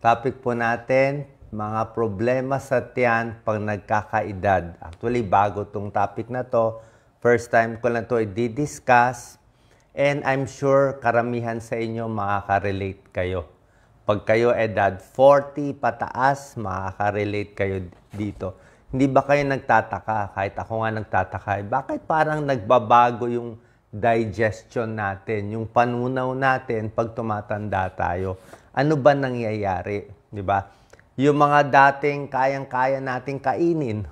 Topic po natin, mga problema sa tiyan pag nagkakaedad. Actually, bago tong topic na to. First time ko lang to i-discuss. And I'm sure karamihan sa inyo makaka-relate kayo. Pag kayo edad 40 pataas, makaka-relate kayo dito. Hindi ba kayo nagtataka? Kahit ako nga nagtataka, bakit parang nagbabago yung digestion natin, yung panunaw natin pag tumatanda tayo? Ano ba nangyayari? Di ba? Yung mga dating kayang-kaya nating kainin.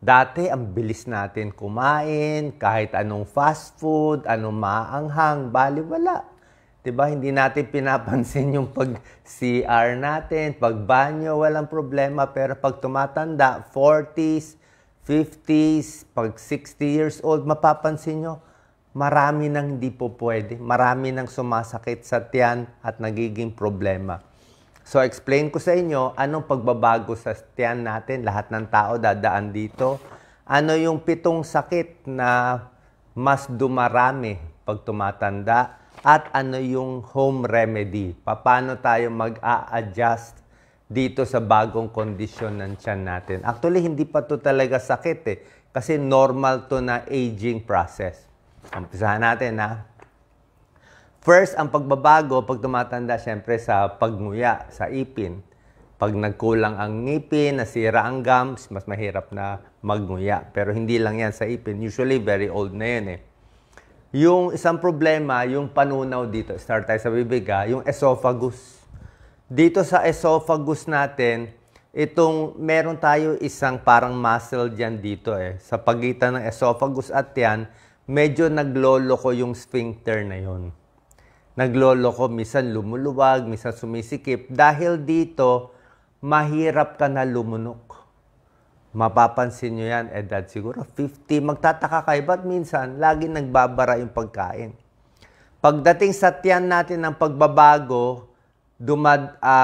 Dati, ang bilis natin kumain, kahit anong fast food, anong maanghang, baliwala. Diba? Hindi natin pinapansin yung pag-CR natin, pag-banyo, walang problema. Pero pag tumatanda, 40s, 50s, pag 60 years old, mapapansin nyo, marami nang hindi po pwede. Marami nang sumasakit sa tiyan at nagiging problema. So, explain ko sa inyo, anong pagbabago sa tiyan natin. Lahat ng tao dadaan dito. Ano yung 7 sakit na mas dumarami pag tumatanda. At ano yung home remedy. Paano tayo mag-a-adjust dito sa bagong kondisyon ng tiyan natin. Actually, hindi pa to talaga sakit eh. Kasi normal to na aging process. Umpisahan natin ha. First, ang pagbabago pag tumatanda, syempre sa pagnguya, sa ipin. Pag nagkulang ang ngipin, nasira ang gums, mas mahirap na magnguya. Pero hindi lang yan sa ipin. Usually, very old na yan eh. Yung isang problema, yung panunaw dito. Start tayo sa bibig ha. Yung esophagus. Dito sa esophagus natin, meron tayo isang parang muscle dyan dito eh. Sa pagitan ng esophagus at yan, medyo nagloloko yung sphincter na yon. Nagloloko, minsan lumuluwag, minsan sumisikip. Dahil dito, mahirap ka na lumunok. Mapapansin nyo yan, edad siguro 50. Magtataka kayo, ba't minsan lagi nagbabara yung pagkain? Pagdating sa tiyan natin ng pagbabago,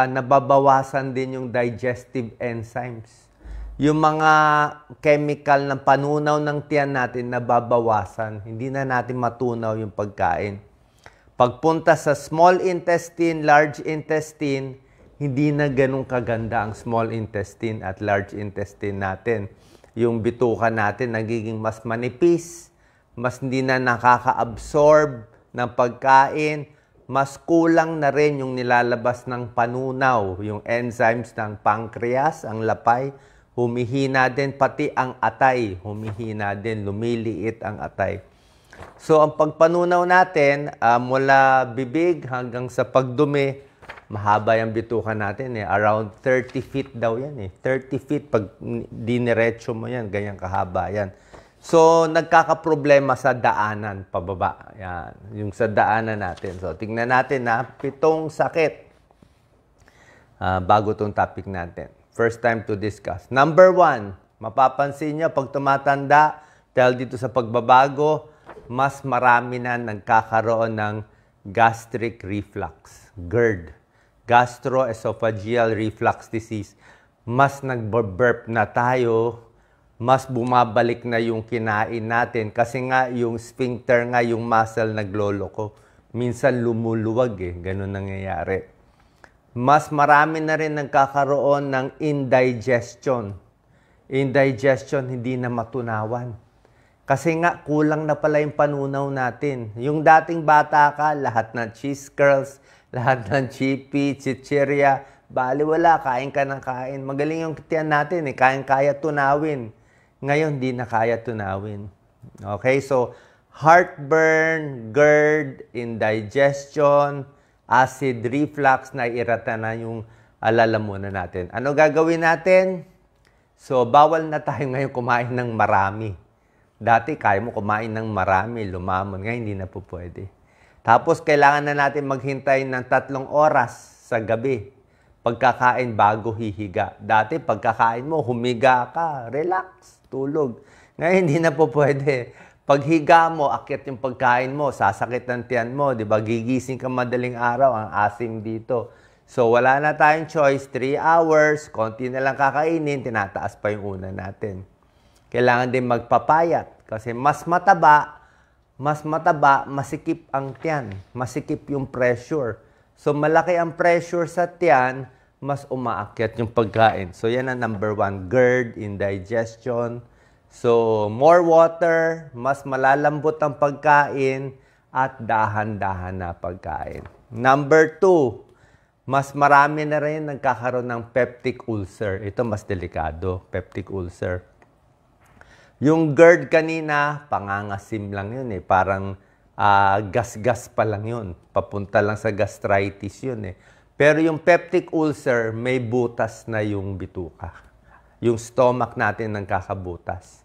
nababawasan din yung digestive enzymes. Yung mga chemical ng panunaw ng tiyan natin nababawasan. Hindi na natin matunaw yung pagkain. Pagpunta sa small intestine, large intestine, hindi na ganun kaganda ang small intestine at large intestine natin. Yung bituka natin nagiging mas manipis, mas hindi na nakaka-absorb ng pagkain, mas kulang na rin yung nilalabas ng panunaw, yung enzymes ng pancreas, ang lapay, humihina din, pati ang atay, humihina din, lumiliit ang atay. So, ang pagpanunaw natin, mula bibig hanggang sa pagdumi, mahaba yung bituka natin eh. Around 30 feet daw yan eh. 30 feet, pag diniretso mo yan, ganyan kahaba yan. So, nagkakaproblema sa daanan, pababa. Yan, yung sa daanan natin. So, tingnan natin na 7 sakit. Bago tong topic natin. First time to discuss. Number 1, mapapansin nyo, pag tumatanda, dahil dito sa pagbabago, mas marami na nagkakaroon ng gastric reflux, GERD. Gastroesophageal reflux disease. Mas nagburp na tayo, mas bumabalik na yung kinain natin. Kasi nga, yung sphincter nga, yung muscle nagloloko. Minsan lumuluwag eh, ganun nangyayari. Mas marami na rin nagkakaroon ng indigestion. Indigestion, hindi na matunawan. Kasi nga, kulang na pala yung panunaw natin. Yung dating bata ka, lahat ng cheese curls, lahat ng chippy, chichirya, baliwala, kain ka ng kain. Magaling yung tiyan natin eh, kaya tunawin. Ngayon, di na kaya tunawin. Okay, so, heartburn, GERD, indigestion, acid reflux, naiirata na yung alalamunan natin. Ano gagawin natin? So, bawal na tayo ngayon kumain ng marami. Dati, kaya mo kumain ng marami, lumamon. Ngayon, hindi na po pwede. Tapos, kailangan na natin maghintay ng 3 oras sa gabi. Pagkakain bago hihiga. Dati, pagkakain mo, humiga ka, relax, tulog. Ngayon, hindi na po pwede. Paghiga mo, akyat yung pagkain mo, sasakit ang tiyan mo, di ba? Gigising ka madaling araw, ang asim dito. So, wala na tayong choice. 3 hours, konti na lang kakainin, tinataas pa yung una natin. Kailangan din magpapayat kasi mas mataba, masikip ang tiyan, masikip yung pressure. So, malaki ang pressure sa tiyan, mas umaakyat yung pagkain. So, yan ang number 1, GERD, indigestion. So, more water, mas malalambot ang pagkain, at dahan-dahan na pagkain. Number 2, mas marami na rin nagkakaroon ng peptic ulcer. Ito mas delikado, peptic ulcer. Yung GERD kanina, pangangasim lang yun eh. Parang gas-gas pa lang yun. Papunta lang sa gastritis yun eh. Pero yung peptic ulcer, may butas na yung bituka. Yung stomach natin nagkakabutas.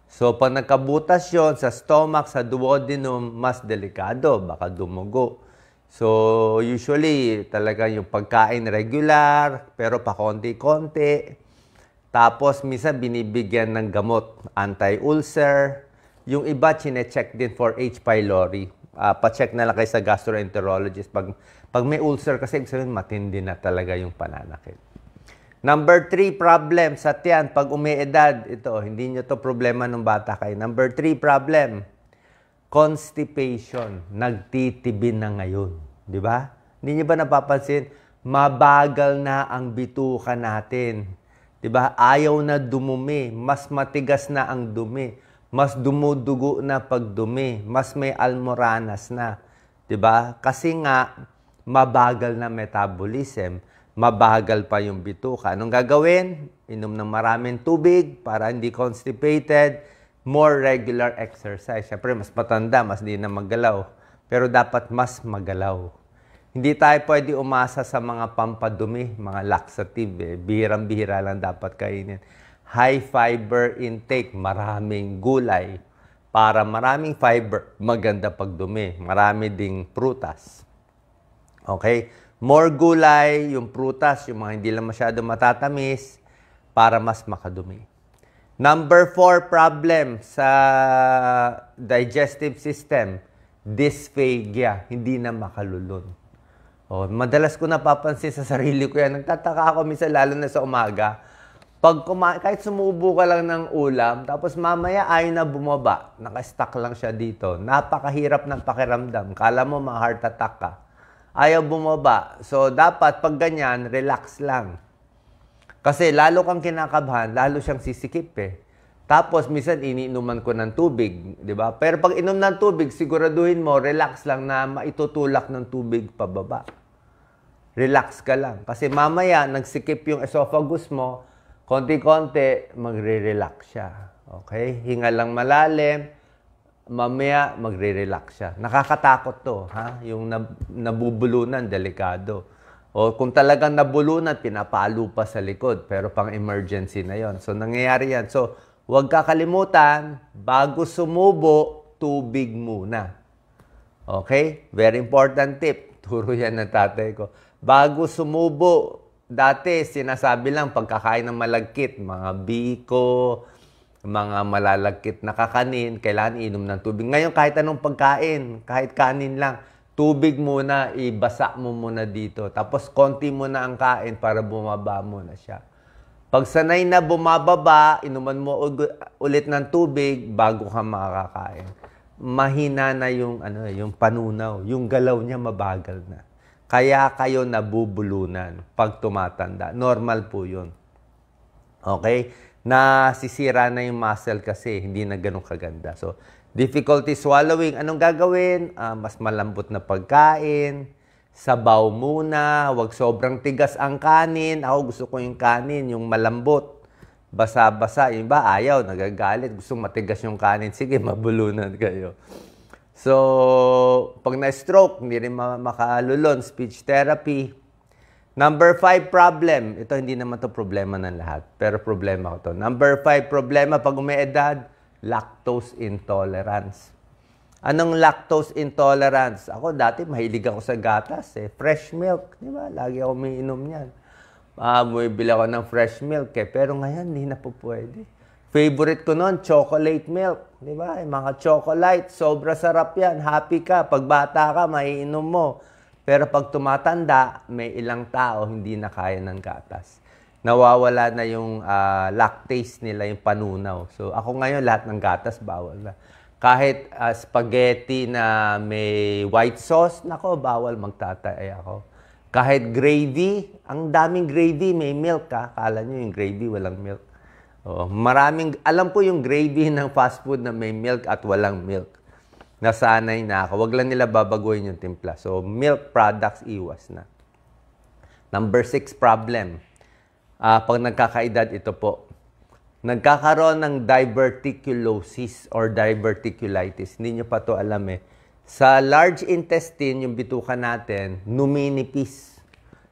So, pag nagkabutas yun sa stomach, sa duodenum, mas delikado. Baka dumugo. So, usually, talaga yung pagkain regular, pero pa konti-konti. Tapos, minsan binibigyan ng gamot, anti-ulcer. Yung iba, chinecheck din for H. pylori. Pa-check na lang kayo sa gastroenterologist. Pag may ulcer, kasi sabihin, matindi na talaga yung pananakit. Number 3 problem sa tiyan, pag umiedad, ito, hindi nyo to problema ng bata kayo. Number 3 problem, constipation. Nagtitibin na ngayon. Di ba? Hindi nyo ba napapansin? Mabagal na ang bituka natin. Di ba? Ayaw na dumumi. Mas matigas na ang dumi. Mas dumudugo na pagdumi. Mas may almoranas na. Di ba? Kasi nga, mabagal na metabolism. Mabagal pa yung bituka. Anong gagawin? Inom ng maraming tubig para hindi constipated. More regular exercise. Siyempre, mas matanda, mas di na maggalaw. Pero dapat mas magalaw. Hindi tayo pwede umasa sa mga pampadumi, mga laxative. Bihirang-bihira lang dapat kainin. High fiber intake, maraming gulay. Para maraming fiber, maganda pagdumi. Marami ding prutas. Okay? More gulay, yung prutas, yung mga hindi lang masyado matatamis, para mas makadumi. Number 4 problem sa digestive system, dysphagia, hindi na makalulon. Oh, madalas ko napapansin sa sarili ko yan. Nagtataka ako minsan lalo na sa umaga. Pag kahit sumubo ka lang ng ulam, tapos mamaya ay na bumaba, naka-stuck lang siya dito. Napakahirap ng pakiramdam. Kala mo ma-heart attack ka. Ayaw bumaba. So, dapat pag ganyan, relax lang. Kasi lalo kang kinakabahan, lalo siyang sisikip eh. Tapos, minsan iniinuman ko ng tubig, di ba? Pero pag inom ng tubig, siguraduhin mo, relax lang na maitutulak ng tubig pababa. Relax ka lang. Kasi mamaya, nagsikip yung esophagus mo, konti-konti, magre-relax siya. Okay? Hinga lang malalim. Mamaya, magre-relax siya. Nakakatakot to, ha? Yung nabubulunan, delikado. O kung talagang nabulunan, pinapalo pa sa likod. Pero pang emergency na yon. So, nangyayari yan. So, huwag kakalimutan, bago sumubo, tubig muna. Okay? Very important tip. Turo yan ng tatay ko. Bago sumubo, dati sinasabi lang pagkakain ng malagkit, mga biko, mga malalagkit na kakanin, kailangan inom ng tubig. Ngayon, kahit anong pagkain, kahit kanin lang, tubig muna, ibasa mo muna dito. Tapos, konti muna ang kain para bumaba muna siya. Pag sanay na bumababa, inuman mo ulit ng tubig bago ka makakain. Mahina na yung, yung panunaw. Yung galaw niya mabagal na. Kaya kayo nabubulunan pag tumatanda. Normal po yun. Okay? Nasisira na yung muscle kasi hindi na ganun kaganda. So, difficulty swallowing. Anong gagawin? Mas malambot na pagkain. Sabaw muna. Huwag sobrang tigas ang kanin. Ako gusto ko yung kanin, yung malambot. Basa-basa. Yung iba ayaw, nagagalit. Gusto matigas yung kanin. Sige, mabulunan kayo. So, pag na-stroke, hindi rin makalulon. Speech therapy. Number 5 problem. Ito hindi naman to problema ng lahat. Pero problema ko to. Number 5 problema pag umiedad, lactose intolerance. Anong lactose intolerance? Ako dati mahilig ako sa gatas eh. Fresh milk. Di ba? Lagi ako umiinom yan. Bumibili ako ng fresh milk eh. Pero ngayon, hindi na po pwede. Favorite ko noon, chocolate milk. Di ba? Mga chocolate, sobra sarap yan. Happy ka. Pag bata ka, maiinom mo. Pero pag tumatanda, may ilang tao hindi na kaya ng gatas. Nawawala na yung lactase nila, yung panunaw. So ako ngayon, lahat ng gatas, bawal na. Kahit spaghetti na may white sauce, nako, bawal magtatay ako. Kahit gravy, ang daming gravy, may milk ka. Kala nyo yung gravy, walang milk. Oo, alam ko yung gravy ng fast food na may milk at walang milk. Nasanay na ako. Wag lang nila babaguhin yung timpla. So, milk products, iwas na. Number 6 problem. Pag nagkakaedad, ito po. Nagkakaroon ng diverticulosis or diverticulitis. Hindi nyo pa to alam eh. Sa large intestine, yung bituka natin, numinipis.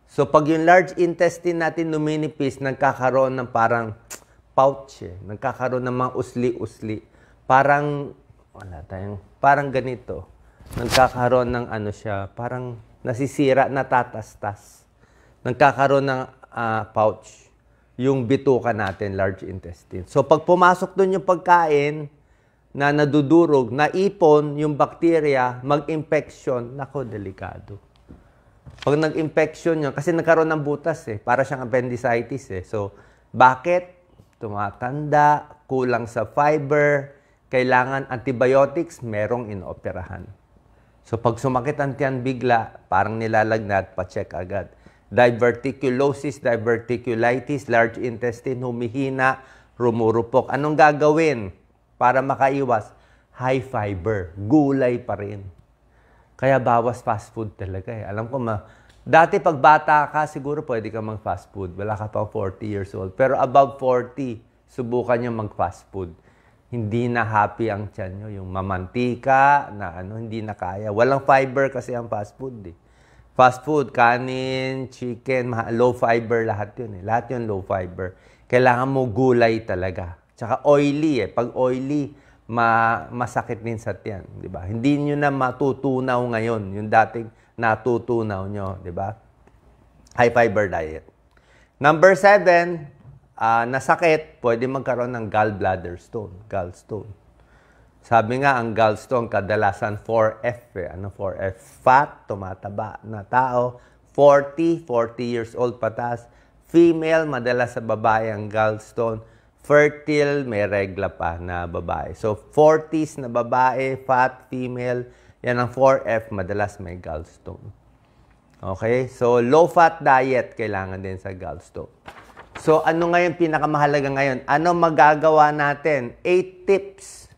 So, pag yung large intestine natin numinipis, nagkakaroon ng parang pouch eh. Nagkakaroon ng mga usli-usli. Parang, parang ganito. Nagkakaroon ng ano siya, parang nasisira, natatastas. Nagkakaroon ng pouch. Yung bituka natin, large intestine. So, pag pumasok doon yung pagkain na nadudurog, naipon yung bakterya, mag-infection, nako, delikado. Pag nag-infection yun, kasi nagkaroon ng butas eh, para siyang appendicitis eh. So, bakit? Tumatanda, kulang sa fiber, kailangan antibiotics, merong inooperahan. So, pag sumakit ang tiyan bigla, parang nilalagnat, pa-check agad. Diverticulosis, diverticulitis, large intestine, humihina, rumurupok. Anong gagawin para makaiwas? High fiber, gulay pa rin. Kaya bawas fast food talaga eh. Alam ko, dati pag bata ka, siguro pwede ka mag-fast food. Wala ka pa 40 years old. Pero above 40, subukan nyo mag-fast food. Hindi na happy ang tiyan nyo. Yung mamantika, na hindi na kaya. Walang fiber kasi ang fast food eh. Fast food, kanin, chicken, low fiber, lahat yun eh. Lahat yun low fiber. Kailangan mo gulay talaga. Tsaka oily eh. Pag oily, masakit din sa tiyan. Di ba? Hindi nyo na matutunaw ngayon. Yung dating natutunaw nyo. Di ba? High fiber diet. Number 7, nasakit, pwede magkaroon ng gallbladder stone, gallstone. Sabi nga, ang gallstone, kadalasan 4F eh. Ano 4F? Fat, tumataba na tao. 40 years old pataas. Female, madalas sa babae ang gallstone. Fertile, may regla pa na babae. So, 40s na babae, fat, female, yan ang 4F, madalas may gallstone. Okay? So, low-fat diet, kailangan din sa gallstone. So, ano ngayon pinakamahalaga ngayon? Ano magagawa natin? 8 tips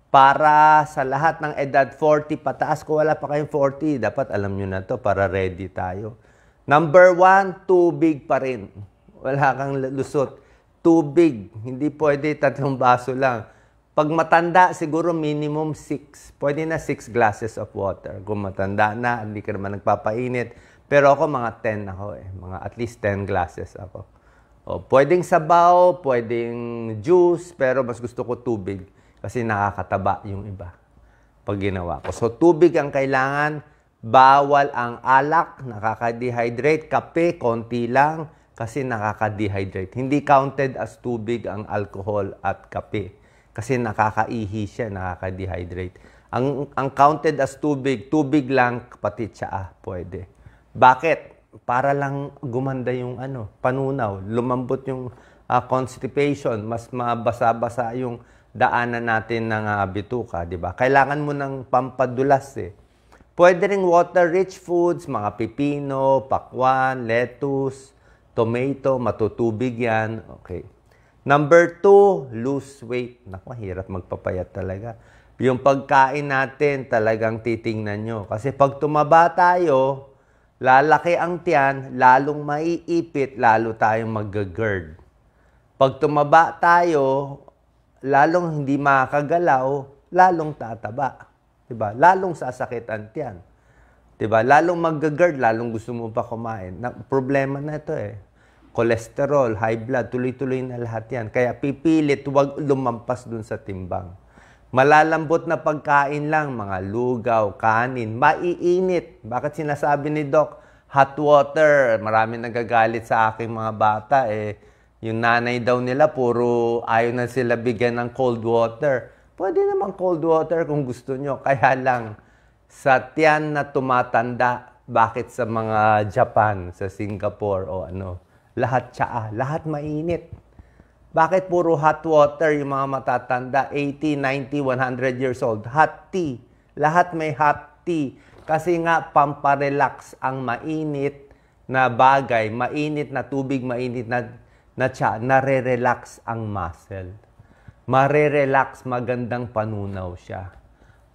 para sa lahat ng edad 40 pataas. Kung wala pa kayong 40, dapat alam nyo na to para ready tayo. Number 1, tubig pa rin. Wala kang lusot. Tubig. Hindi pwede 3 baso lang. Pag matanda, siguro minimum 6. Pwede na 6 glasses of water. Kung matanda na, hindi ka naman nagpapainit. Pero ako, mga 10 ako eh. Mga at least 10 glasses ako. O, pwedeng sabaw, pwedeng juice, pero mas gusto ko tubig. Kasi nakakataba yung iba pag ginawa ko. So, tubig ang kailangan. Bawal ang alak, nakaka-dehydrate. Kape, konti lang, kasi nakaka-dehydrate. Hindi counted as tubig ang alcohol at kape. Kasi nakakaihi siya, nakaka-dehydrate. Ang counted as tubig, tubig lang, pati tsaa, pwede. Bakit? Para lang gumanda yung panunaw. Lumambot yung constipation. Mas mabasa-basa yung daanan natin ng bituka, di ba? Kailangan mo ng pampadulas eh. Pwede ring water-rich foods, mga pipino, pakwan, lettuce, tomato, matutubig yan. Okay. Number 2, lose weight. Naku, hirap magpapayat talaga. Yung pagkain natin, talagang titingnan nyo. Kasi pag tumaba tayo, lalaki ang tiyan, lalong maiipit, lalo tayong mag-GERD. Pag tumaba tayo, lalong hindi makakagalaw, lalong tataba. Diba? Lalong sasakit ang tiyan. Diba? Lalong mag-GERD, lalong gusto mo pa kumain. Problema na ito eh. Cholesterol, high blood, tuloy-tuloy na lahat yan. Kaya pipilit, huwag lumampas dun sa timbang. Malalambot na pagkain lang, mga lugaw, kanin, maiinit. Bakit sinasabi ni Doc, hot water? Marami nagagalit sa aking mga bata eh. Yung nanay daw nila, puro ayaw na sila bigyan ng cold water. Pwede naman cold water kung gusto nyo. Kaya lang, sa tiyan na tumatanda, bakit sa mga Japan, sa Singapore o lahat tsaa, lahat mainit. Bakit puro hot water yung mga matatanda, 80, 90, 100 years old? Hot tea. Lahat may hot tea. Kasi nga, pamparelax ang mainit, na bagay, mainit na tubig, mainit na tsa, nare-relax ang muscle. Mare-relax, magandang panunaw siya.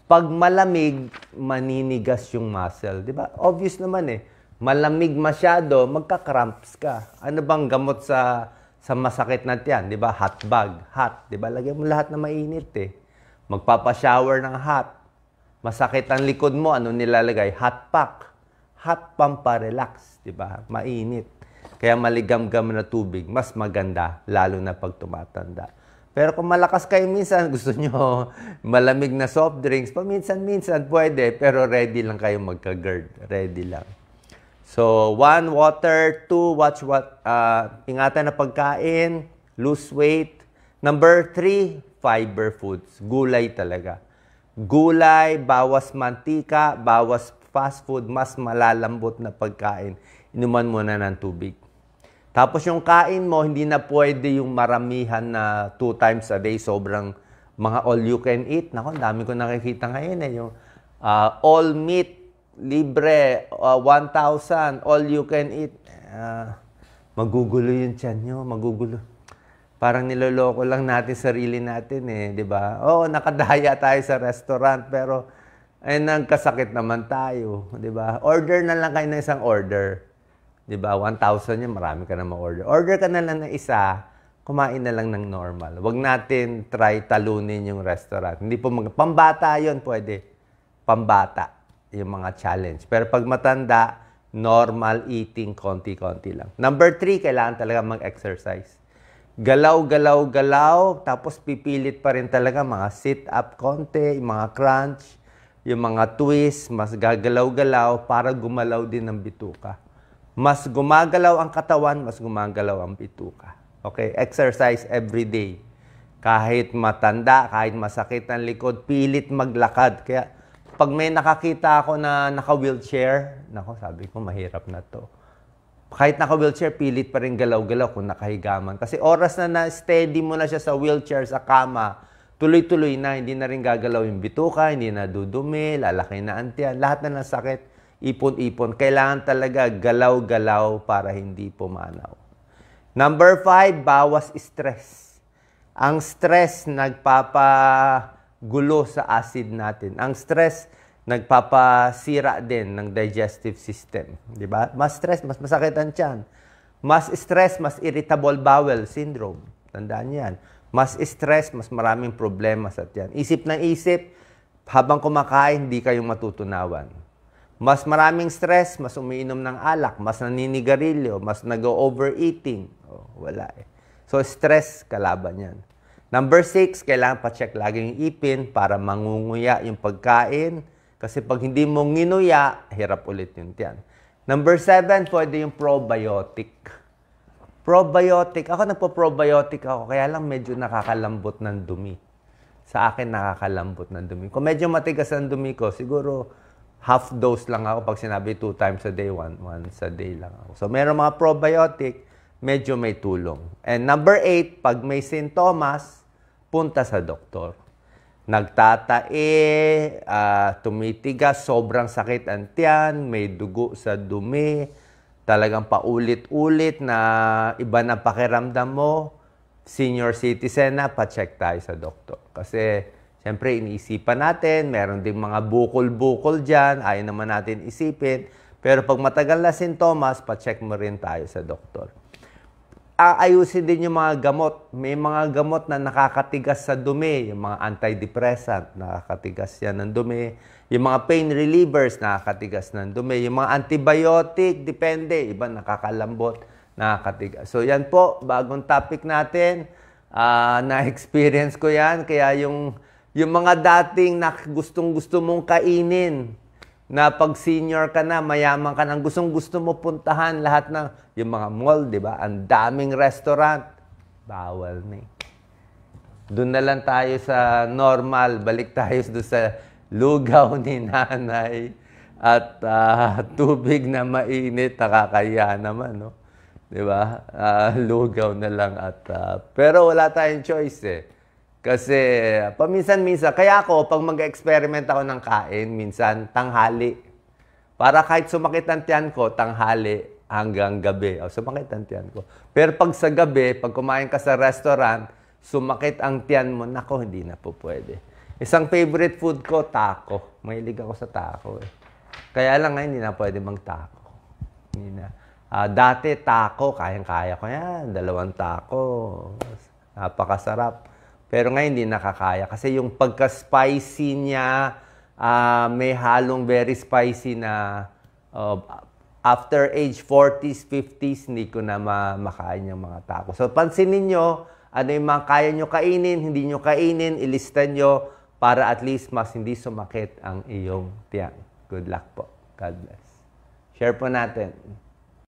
Pag malamig, maninigas yung muscle. Di ba? Obvious naman eh. Malamig masyado, magka-cramps ka. Ano bang gamot sa masakit na tiyan? Di ba? Hot bag. Hot. Di ba? Lagyan mo lahat na mainit eh. Magpapa-shower ng hot. Masakit ang likod mo, ano nilalagay? Hot pack. Hot pampa-relax. Di ba? Mainit. Kaya maligam-gam na tubig, mas maganda, lalo na pag tumatanda. Pero kung malakas kayo minsan, gusto nyo malamig na soft drinks, paminsan-minsan pwede, pero ready lang kayo magka-GERD. Ready lang. So, 1, water. 2, ingatan na pagkain, lose weight. Number 3, fiber foods. Gulay talaga. Gulay, bawas mantika, bawas fast food, mas malalambot na pagkain. Inuman muna ng tubig. Tapos yung kain mo, hindi na pwede yung maramihan na 2 times a day, sobrang mga all you can eat. Naku, dami ko nakikita ngayon eh. Yung all meat, libre, 1,000, all you can eat. Magugulo yung tiyan nyo, magugulo. Parang niloloko lang natin sarili natin eh, di ba? Oo, nakadaya tayo sa restaurant, pero ay nagkasakit naman tayo, di ba? Order na lang kayo ng isang order. Di ba? 1,000 yan, marami ka na ma-order. Order ka na lang ng isa, kumain na lang ng normal. Huwag natin try talunin yung restaurant. Hindi po pambata yun, pwede. Pambata, yung mga challenge. Pero pag matanda, normal eating, konti-konti lang. Number 3, kailangan talaga mag-exercise. Galaw, tapos pipilit pa rin talaga mga sit-up konti, yung mga crunch, yung mga twist, mas gagalaw-galaw para gumalaw din ng bituka. Mas gumagalaw ang katawan, mas gumagalaw ang bituka. Okay? Exercise every day. Kahit matanda, kahit masakit ang likod, pilit maglakad. Kaya pag may nakakita ako na naka-wheelchair, nako, sabi ko, mahirap na to. Kahit naka-wheelchair, pilit pa rin galaw-galaw kung nakahigaman. Kasi oras na steady mo na siya sa wheelchair, sa kama, tuloy-tuloy na, hindi na rin gagalaw yung bituka, hindi na dudumi, lalaki na antiyan, lahat na ng sakit, ipon-ipon. Kailangan talaga galaw-galaw para hindi pumanaw. Number 5, bawas stress. Ang stress nagpapagulo sa acid natin. Ang stress nagpapasira din ng digestive system. Di ba? Mas stress, mas masakit ang tiyan. Mas stress, mas irritable bowel syndrome. Tandaan yan. Mas stress, mas maraming problema sa tiyan. Isip ng isip, habang kumakain, hindi kayong matutunawan. Mas maraming stress, mas umiinom ng alak, mas naninigarilyo, mas nag-overeating. Oh, wala eh. So, stress, kalaban yan. Number 6, kailangan pa-check lagi yung ipin para mangunguya yung pagkain. Kasi pag hindi mo nginuya, hirap ulit yung tiyan. Number 7, pwede yung probiotic. Probiotic. Ako nagpo-probiotic ako, kaya lang medyo nakakalambot ng dumi. Sa akin, nakakalambot ng dumi. Kung medyo matigas ang dumi ko, siguro half dose lang ako pag sinabi 2 times a day, once a day lang ako. So, meron mga probiotic, medyo may tulong. And number 8, pag may sintomas, punta sa doktor. Nagtatae, tumitigas, sobrang sakit ang tiyan, may dugo sa dumi, talagang paulit-ulit na iba na pakiramdam mo, senior citizen na, pa-check tayo sa doktor. Kasi, siyempre, iniisipan natin, meron ding mga bukol-bukol dyan, ayaw naman natin isipin. Pero pag matagal na sintomas, pa-check mo rin tayo sa doktor. Aayusin din yung mga gamot. May mga gamot na nakakatigas sa dumi. Yung mga antidepressant, nakakatigas yan ng dumi. Yung mga pain relievers, nakakatigas ng dumi. Yung mga antibiotic, depende. Iba nakakalambot, nakakatigas. So yan po, bagong topic natin. Na-experience ko yan. Kaya yung mga dating na gustong-gusto mong kainin, na pag senior ka na, mayaman ka na, gustong-gusto mo puntahan lahat ng, yung mga mall, di ba? Ang daming restaurant. Bawal na eh. Doon na lang tayo sa normal. Balik tayo doon sa lugaw ni nanay at tubig na mainit, nakakaya naman, no? Di ba? Lugaw na lang at pero wala tayong choice eh. Kasi paminsan-minsan, kaya ako, pag mag-experiment ako ng kain, minsan tanghali. Para kahit sumakit ang tiyan ko, tanghali, hanggang gabi. O, sumakit ang tiyan ko. Pero pag sa gabi, pag kumain ka sa restaurant, sumakit ang tiyan mo, nako, hindi na po pwede. Isang favorite food ko, taco. Mahilig ako sa taco eh. Kaya lang ngayon, hindi na pwede mag-taco. Hindi na. Dati, taco, kayang-kaya ko yan. 2 taco. Napakasarap. Pero ngayon, hindi nakakaya. Kasi yung pagka-spicy niya, may halong very spicy na after age 40s, 50s, hindi ko na makain yung mga taco. So, pansinin nyo, ano yung mga kaya nyo kainin, hindi nyo kainin, ilista nyo para at least mas hindi sumakit ang iyong tiyan. Good luck po. God bless. Share po natin.